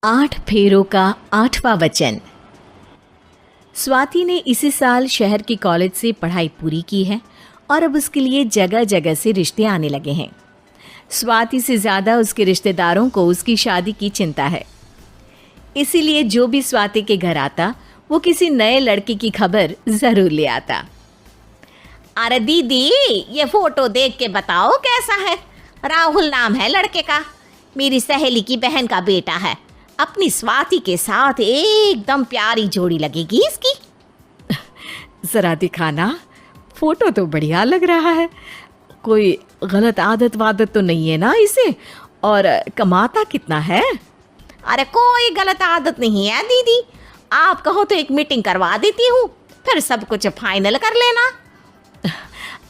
8 फेरों का 8वां वचन। स्वाति ने इसी साल शहर के कॉलेज से पढ़ाई पूरी की है और अब उसके लिए जगह जगह से रिश्ते आने लगे हैं। स्वाति से ज़्यादा उसके रिश्तेदारों को उसकी शादी की चिंता है, इसीलिए जो भी स्वाति के घर आता वो किसी नए लड़के की खबर ज़रूर ले आता। अरे दीदी, ये फोटो देख के बताओ कैसा है। राहुल नाम है लड़के का, मेरी सहेली की बहन का बेटा है। अपनी स्वाति के साथ एकदम प्यारी जोड़ी लगेगी इसकी। ज़रा दिखाना, फोटो तो बढ़िया लग रहा है। कोई गलत आदत वादत तो नहीं है ना इसे? और कमाता कितना है? अरे कोई गलत आदत नहीं है दीदी, आप कहो तो एक मीटिंग करवा देती हूँ, फिर सब कुछ फाइनल कर लेना।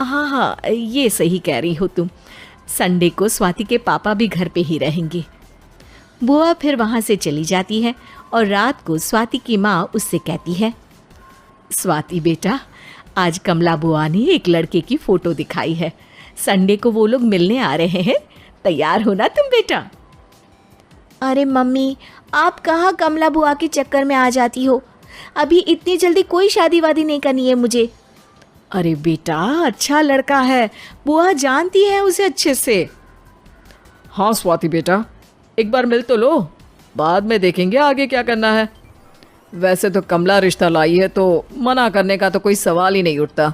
हाँ हाँ, ये सही कह रही हो तुम। संडे को स्वाति के पापा भी घर पे ही रहेंगे। बुआ फिर वहाँ से चली जाती है और रात को स्वाति की माँ उससे कहती है, स्वाति बेटा, आज कमला बुआ ने एक लड़के की फ़ोटो दिखाई है। संडे को वो लोग मिलने आ रहे हैं, तैयार हो ना तुम बेटा? अरे मम्मी, आप कहाँ कमला बुआ के चक्कर में आ जाती हो? अभी इतनी जल्दी कोई शादी वादी नहीं करनी है मुझे। अरे बेटा, अच्छा लड़का है, बुआ जानती है उसे अच्छे से। हाँ स्वाति बेटा, एक बार मिल तो लो, बाद में देखेंगे आगे क्या करना है। वैसे तो कमला रिश्ता लाई है तो मना करने का तो कोई सवाल ही नहीं उठता।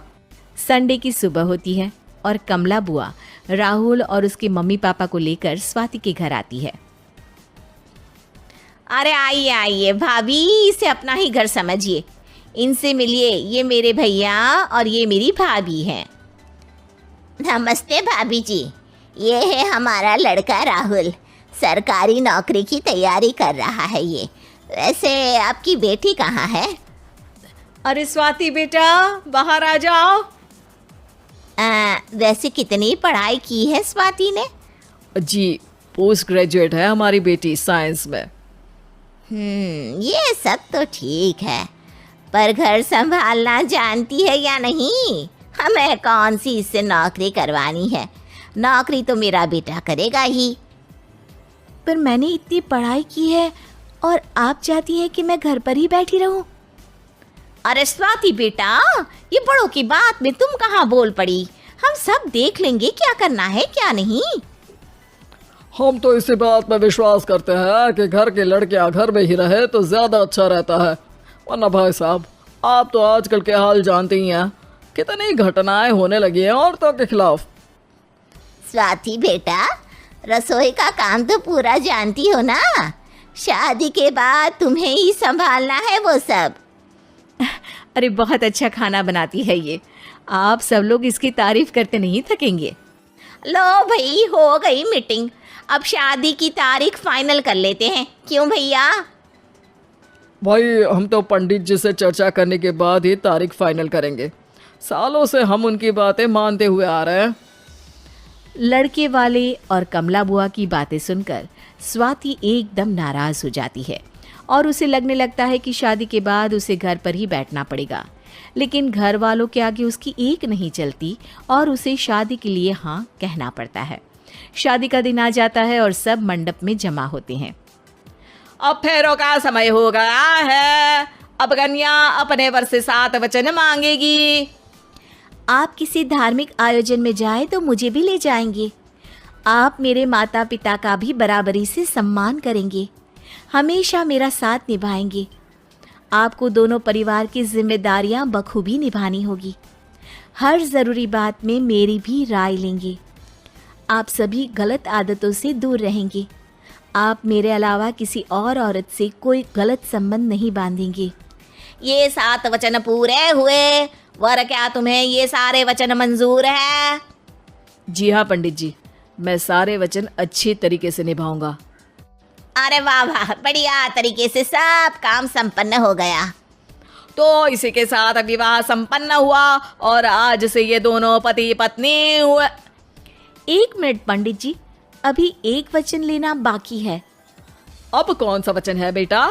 संडे की सुबह होती है और कमला बुआ राहुल और उसके मम्मी पापा को लेकर स्वाति के घर आती है। अरे आइए आइए भाभी, इसे अपना ही घर समझिए। इनसे मिलिए, ये मेरे भैया और ये मेरी भाभी हैं। नमस्ते भाभी जी, ये है हमारा लड़का राहुल, सरकारी नौकरी की तैयारी कर रहा है ये। वैसे आपकी बेटी कहाँ है? अरे स्वाति बेटा, बाहर आ जाओ। वैसे कितनी पढ़ाई की है स्वाति ने? जी, पोस्ट ग्रेजुएट है हमारी बेटी साइंस में। ये सब तो ठीक है, पर घर संभालना जानती है या नहीं? हमें कौन सी इससे नौकरी करवानी है, नौकरी तो मेरा बेटा करेगा ही। पर मैंने इतनी पढ़ाई की है और आप चाहती हैं कि मैं घर पर ही बैठी रहूं? अरे स्वाति बेटा, ये बड़ों की बात में तुम कहाँ बोल पड़ी? हम सब देख लेंगे क्या करना है क्या नहीं। हम तो इसी बात में विश्वास करते हैं कि घर के लड़के घर में ही रहे तो ज़्यादा अच्छा रहता है। वरना भाई साहब, आप तो आजकल के हाल जानते ही हैं, कितनी घटनाएं होने लगी हैं औरतों के खिलाफ। स्वाति बेटा, रसोई का काम तो पूरा जानती हो ना? शादी के बाद तुम्हें ही संभालना है वो सब। अरे बहुत अच्छा खाना बनाती है ये, आप सब लोग इसकी तारीफ करते नहीं थकेंगे। लो भाई, हो गई मीटिंग, अब शादी की तारीख फाइनल कर लेते हैं। क्यों भैया? भाई, हम तो पंडित जी से चर्चा करने के बाद ही तारीख फाइनल करेंगे। सालों से हम उनकी बातें मानते हुए आ रहे हैं। लड़के वाले और कमला बुआ की बातें सुनकर स्वाति एकदम नाराज हो जाती है और उसे लगने लगता है कि शादी के बाद उसे घर पर ही बैठना पड़ेगा। लेकिन घर वालों के आगे उसकी एक नहीं चलती और उसे शादी के लिए हाँ कहना पड़ता है। शादी का दिन आ जाता है और सब मंडप में जमा होते हैं। अब फेरों का समय हो गया है, अब कन्या अपने वर से 7 वचन मांगेगी। आप किसी धार्मिक आयोजन में जाएं तो मुझे भी ले जाएंगे। आप मेरे माता पिता का भी बराबरी से सम्मान करेंगे, हमेशा मेरा साथ निभाएंगे। आपको दोनों परिवार की जिम्मेदारियां बखूबी निभानी होगी। हर ज़रूरी बात में मेरी भी राय लेंगे। आप सभी गलत आदतों से दूर रहेंगे। आप मेरे अलावा किसी और औरत से कोई गलत संबंध नहीं बांधेंगे। ये 7 वचन पूरे हुए, वर क्या तुम्हें ये सारे वचन मंजूर है? जी हाँ पंडित जी, मैं सारे वचन अच्छे तरीके से निभाऊंगा। अरे वाह वाह, बढ़िया तरीके से सब काम संपन्न हो गया। तो इसी के साथ विवाह संपन्न हुआ और आज से ये दोनों पति पत्नी हुए। 1 मिनट पंडित जी, अभी एक वचन लेना बाकी है। अब कौन सा वचन है बेटा?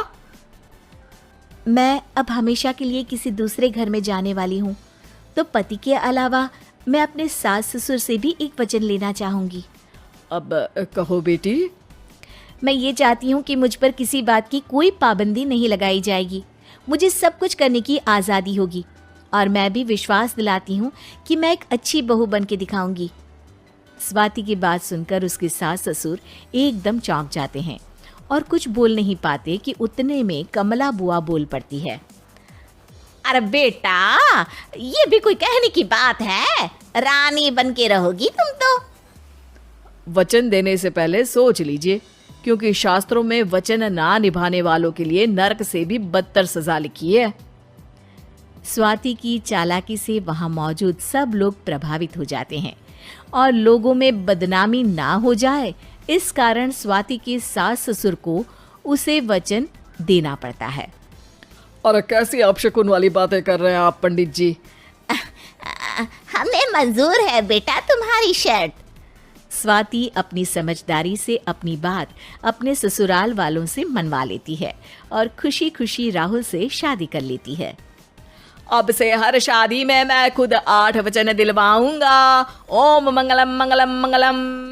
मैं अब हमेशा के लिए किसी दूसरे घर में जाने वाली हूँ, तो पति के अलावा मैं अपने सास ससुर से भी एक वचन लेना चाहूँगी। अब कहो बेटी। मैं ये चाहती हूँ कि मुझ पर किसी बात की कोई पाबंदी नहीं लगाई जाएगी। मुझे सब कुछ करने की आज़ादी होगी और मैं भी विश्वास दिलाती हूँ कि मैं एक अच्छी बहू बन के दिखाऊंगी। स्वाति की बात सुनकर उसके सास ससुर एकदम चौंक जाते हैं और कुछ बोल नहीं पाते कि उतने में कमला बुआ बोल पड़ती है। अरे बेटा, ये भी कोई कहने की बात है? रानी बन के रहोगी तुम तो। वचन देने से पहले सोच लीजिए, क्योंकि शास्त्रों में वचन ना निभाने वालों के लिए नरक से भी बदतर सजा लिखी है। स्वाति की चालाकी से वहां मौजूद सब लोग प्रभावित हो जाते हैं और लोगों में बदनामी ना हो जाए, इस कारण स्वाति के सास ससुर को उसे वचन देना पड़ता है। अरे कैसी अपशकुन वाली बातें कर रहे हैं आप पंडित जी। हमें मंजूर है बेटा तुम्हारी शर्त। स्वाति अपनी समझदारी से अपनी बात अपने ससुराल वालों से मनवा लेती है और खुशी खुशी राहुल से शादी कर लेती है। अब से हर शादी में मैं खुद 8 वचन दिलवाऊंगा। ओम मंगलम मंगलम मंगलम।